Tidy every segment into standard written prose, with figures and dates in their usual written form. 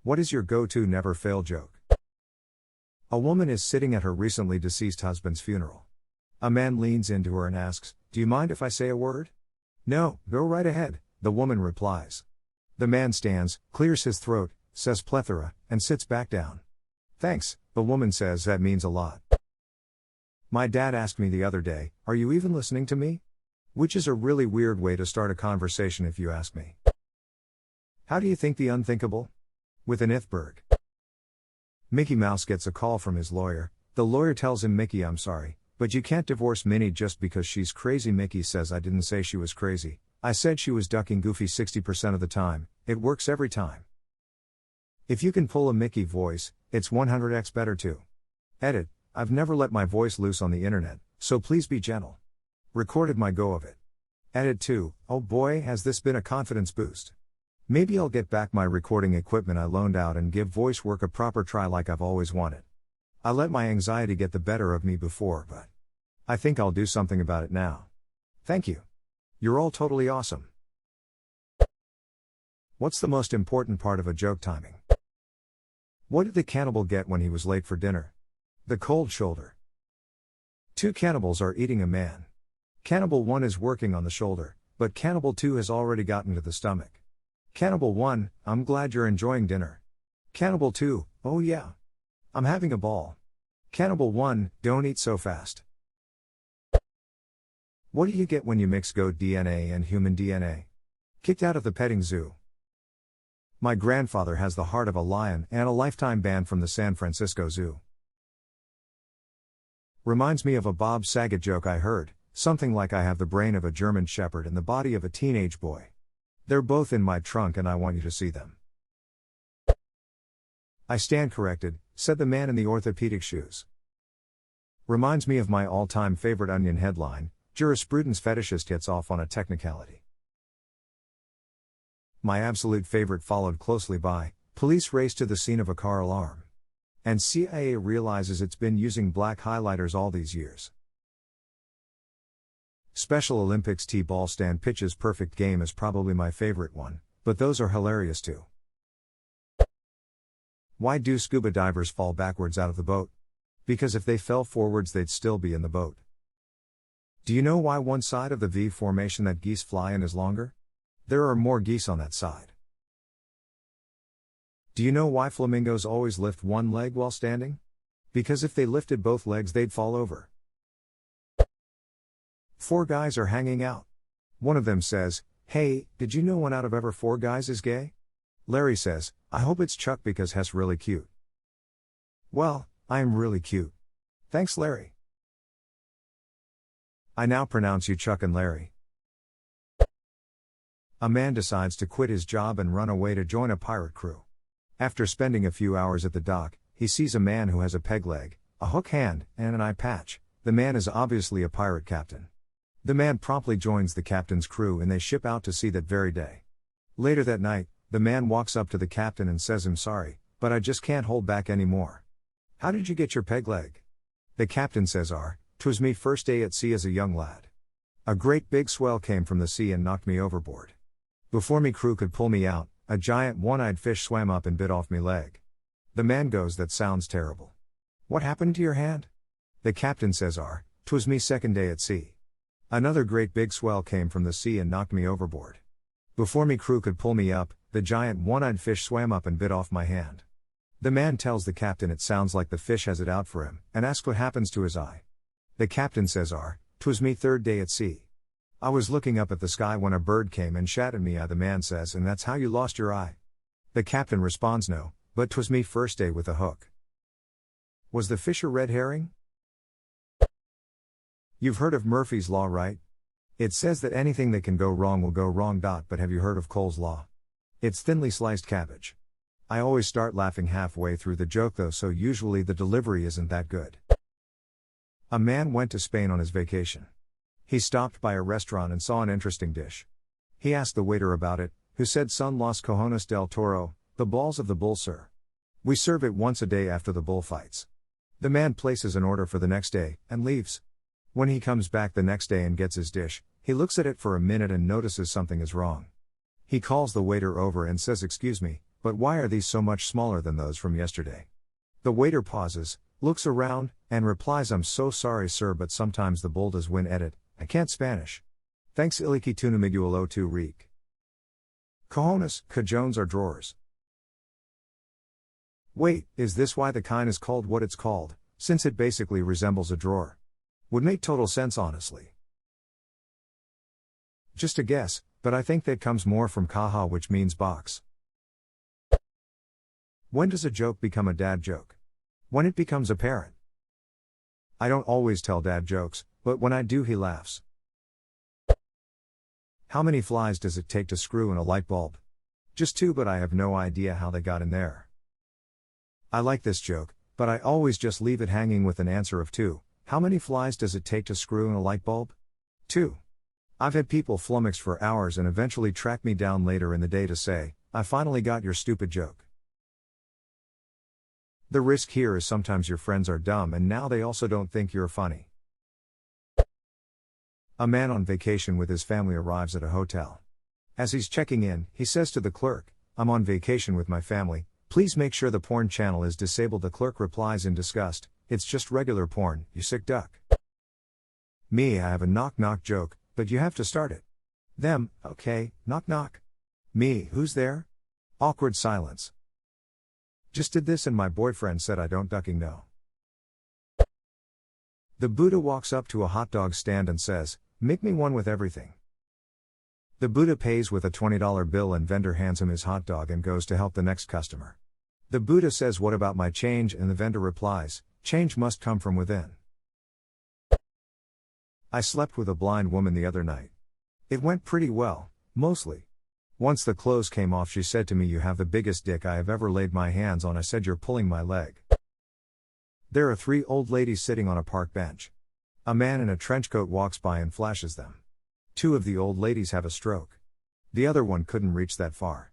What is your go-to never-fail joke? A woman is sitting at her recently deceased husband's funeral. A man leans into her and asks, "Do you mind if I say a word?" "No, go right ahead," the woman replies. The man stands, clears his throat, says plethora, and sits back down. "Thanks," the woman says, "that means a lot." My dad asked me the other day, "Are you even listening to me?" Which is a really weird way to start a conversation if you ask me. How do you think the unthinkable? With an iceberg. Mickey Mouse gets a call from his lawyer. The lawyer tells him, "Mickey, I'm sorry, but you can't divorce Minnie just because she's crazy." Mickey says, "I didn't say she was crazy. I said she was ducking Goofy 60% of the time. It works every time." If you can pull a Mickey voice, it's 100x better too. Edit: I've never let my voice loose on the internet, so please be gentle. Recorded my go of it. Edit 2: oh boy, has this been a confidence boost. Maybe I'll get back my recording equipment I loaned out and give voice work a proper try like I've always wanted. I let my anxiety get the better of me before, but I think I'll do something about it now. Thank you. You're all totally awesome. What's the most important part of a joke timing? What did the cannibal get when he was late for dinner? The cold shoulder. Two cannibals are eating a man. Cannibal 1 is working on the shoulder, but Cannibal 2 has already gotten to the stomach. Cannibal 1, "I'm glad you're enjoying dinner." Cannibal 2, "Oh yeah. I'm having a ball." Cannibal 1, "Don't eat so fast." What do you get when you mix goat DNA and human DNA? Kicked out of the petting zoo. My grandfather has the heart of a lion and a lifetime ban from the San Francisco Zoo. Reminds me of a Bob Saget joke I heard, something like, "I have the brain of a German shepherd and the body of a teenage boy. They're both in my trunk and I want you to see them." "I stand corrected," said the man in the orthopedic shoes. Reminds me of my all-time favorite Onion headline, "Jurisprudence fetishist gets off on a technicality." My absolute favorite followed closely by, "Police race to the scene of a car alarm. And CIA realizes it's been using black highlighters all these years." Special Olympics T-ball stand pitches perfect game is probably my favorite one, but those are hilarious too. Why do scuba divers fall backwards out of the boat? Because if they fell forwards they'd still be in the boat. Do you know why one side of the V formation that geese fly in is longer? There are more geese on that side. Do you know why flamingos always lift one leg while standing? Because if they lifted both legs they'd fall over. Four guys are hanging out. One of them says, "Hey, did you know 1 out of every 4 guys is gay?" Larry says, "I hope it's Chuck because he's really cute." Well, I am really cute. Thanks, Larry. I now pronounce you Chuck and Larry. A man decides to quit his job and run away to join a pirate crew. After spending a few hours at the dock, he sees a man who has a peg leg, a hook hand, and an eye patch. The man is obviously a pirate captain. The man promptly joins the captain's crew and they ship out to sea that very day. Later that night, the man walks up to the captain and says, "I'm sorry, but I just can't hold back anymore." "How did you get your peg leg?" The captain says, 'Twas me first day at sea as a young lad. A great big swell came from the sea and knocked me overboard. Before me crew could pull me out, a giant one-eyed fish swam up and bit off me leg." The man goes, "That sounds terrible. What happened to your hand?" The captain says, 'Twas me second day at sea. Another great big swell came from the sea and knocked me overboard. Before me crew could pull me up, the giant one-eyed fish swam up and bit off my hand." The man tells the captain it sounds like the fish has it out for him, and asks what happens to his eye. The captain says, "'Twas me third day at sea. I was looking up at the sky when a bird came and shat at me." The man says, "And that's how you lost your eye?" The captain responds, "No, but 'twas me first day with a hook." Was the fish a red herring? You've heard of Murphy's Law, right? It says that anything that can go wrong will go wrong. But have you heard of Cole's Law? It's thinly sliced cabbage. I always start laughing halfway through the joke though, so usually the delivery isn't that good. A man went to Spain on his vacation. He stopped by a restaurant and saw an interesting dish. He asked the waiter about it, who said, "Son los cojones del toro, the balls of the bull, sir. We serve it once a day after the bull fights." The man places an order for the next day, and leaves. When he comes back the next day and gets his dish, he looks at it for a minute and notices something is wrong. He calls the waiter over and says, "Excuse me, but why are these so much smaller than those from yesterday? The waiter pauses, looks around, and replies, I'm so sorry sir, but sometimes the bull does win. Edit, I can't Spanish. Thanks Iliki Tunamiguel 02 Reek. Cojones, cajones are drawers. Wait, is this why the kind is called what it's called, since it basically resembles a drawer? Would make total sense honestly. Just a guess, but I think that comes more from caja, which means box. When does a joke become a dad joke? When it becomes apparent. I don't always tell dad jokes, but when I do he laughs. How many flies does it take to screw in a light bulb? Just 2, but I have no idea how they got in there. I like this joke, but I always just leave it hanging with an answer of 2. How many flies does it take to screw in a light bulb? 2. I've had people flummoxed for hours and eventually track me down later in the day to say, I finally got your stupid joke. The risk here is sometimes your friends are dumb and now they also don't think you're funny. A man on vacation with his family arrives at a hotel. As he's checking in, he says to the clerk, I'm on vacation with my family, please make sure the porn channel is disabled. The clerk replies in disgust, it's just regular porn, you sick duck. Me, I have a knock knock joke, but you have to start it. Them, okay, knock knock. Me, who's there? Awkward silence. Just did this and my boyfriend said I don't ducking no. The Buddha walks up to a hot dog stand and says, make me one with everything. The Buddha pays with a $20 bill and vendor hands him his hot dog and goes to help the next customer. The Buddha says, what about my change? And the vendor replies, change must come from within. I slept with a blind woman the other night. It went pretty well, mostly. Once the clothes came off she said to me, you have the biggest dick I have ever laid my hands on. I said, you're pulling my leg. There are 3 old ladies sitting on a park bench. A man in a trench coat walks by and flashes them. 2 of the old ladies have a stroke. The other one couldn't reach that far.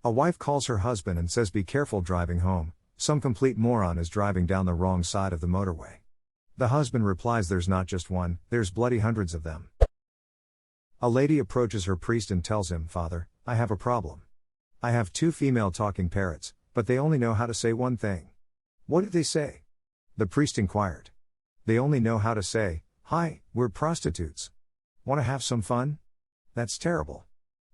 A wife calls her husband and says, be careful driving home, some complete moron is driving down the wrong side of the motorway. The husband replies, there's not just one, there's bloody hundreds of them. A lady approaches her priest and tells him, Father, I have a problem. I have 2 female talking parrots, but they only know how to say one thing. What did they say? The priest inquired. They only know how to say, hi, we're prostitutes. Want to have some fun? That's terrible.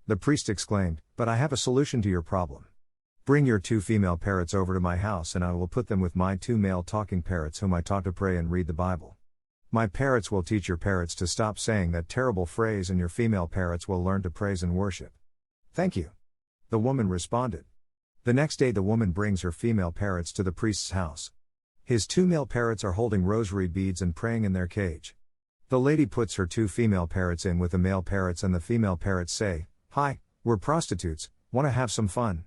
The priest exclaimed, but I have a solution to your problem. Bring your 2 female parrots over to my house and I will put them with my 2 male talking parrots whom I taught to pray and read the Bible. My parrots will teach your parrots to stop saying that terrible phrase and your female parrots will learn to praise and worship. Thank you. The woman responded. The next day the woman brings her female parrots to the priest's house. His 2 male parrots are holding rosary beads and praying in their cage. The lady puts her 2 female parrots in with the male parrots and the female parrots say, hi, we're prostitutes, want to have some fun?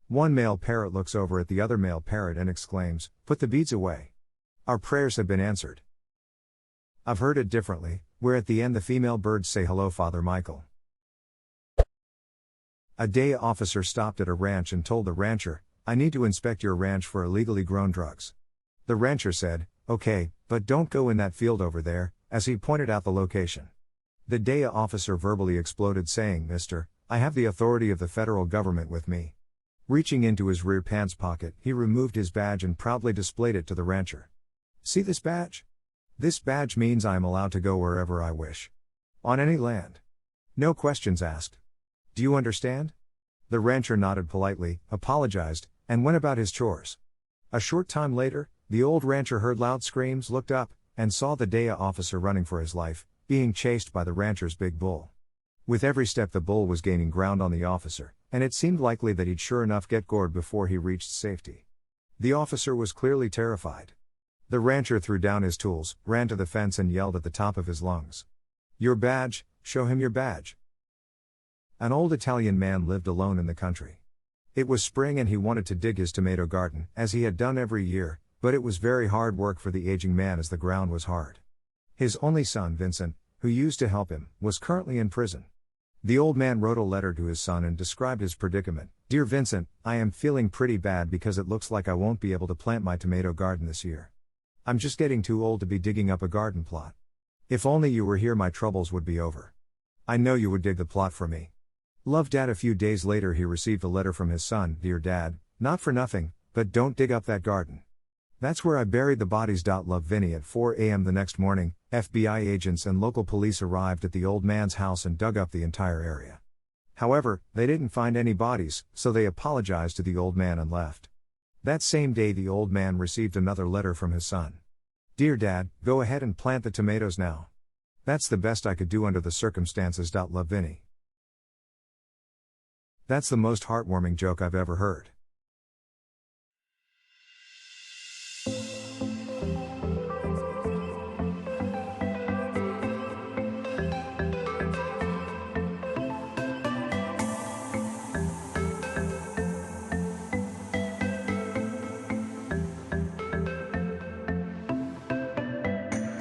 One male parrot looks over at the other male parrot and exclaims, put the beads away. Our prayers have been answered. I've heard it differently, where at the end the female birds say hello Father Michael. A DEA officer stopped at a ranch and told the rancher, I need to inspect your ranch for illegally grown drugs. The rancher said, okay, but don't go in that field over there, as he pointed out the location. The DEA officer verbally exploded saying, Mister, I have the authority of the federal government with me. Reaching into his rear pants pocket, he removed his badge and proudly displayed it to the rancher. See this badge? This badge means I am allowed to go wherever I wish. On any land. No questions asked. Do you understand? The rancher nodded politely, apologized, and went about his chores. A short time later, the old rancher heard loud screams, looked up, and saw the DEA officer running for his life, being chased by the rancher's big bull. With every step the bull was gaining ground on the officer, and it seemed likely that he'd sure enough get gored before he reached safety. The officer was clearly terrified. The rancher threw down his tools, ran to the fence and yelled at the top of his lungs. Your badge, show him your badge. An old Italian man lived alone in the country. It was spring and he wanted to dig his tomato garden, as he had done every year, but it was very hard work for the aging man as the ground was hard. His only son Vincent, who used to help him, was currently in prison. The old man wrote a letter to his son and described his predicament. Dear Vincent, I am feeling pretty bad because it looks like I won't be able to plant my tomato garden this year. I'm just getting too old to be digging up a garden plot. If only you were here my troubles would be over. I know you would dig the plot for me. Love Dad. A few days later he received a letter from his son. Dear Dad, not for nothing, but don't dig up that garden. That's where I buried the bodies. Love Vinny. At 4 a.m. the next morning, FBI agents and local police arrived at the old man's house and dug up the entire area. However, they didn't find any bodies, so they apologized to the old man and left. That same day the old man received another letter from his son. Dear Dad, go ahead and plant the tomatoes now. That's the best I could do under the circumstances. Love Vinny. That's the most heartwarming joke I've ever heard.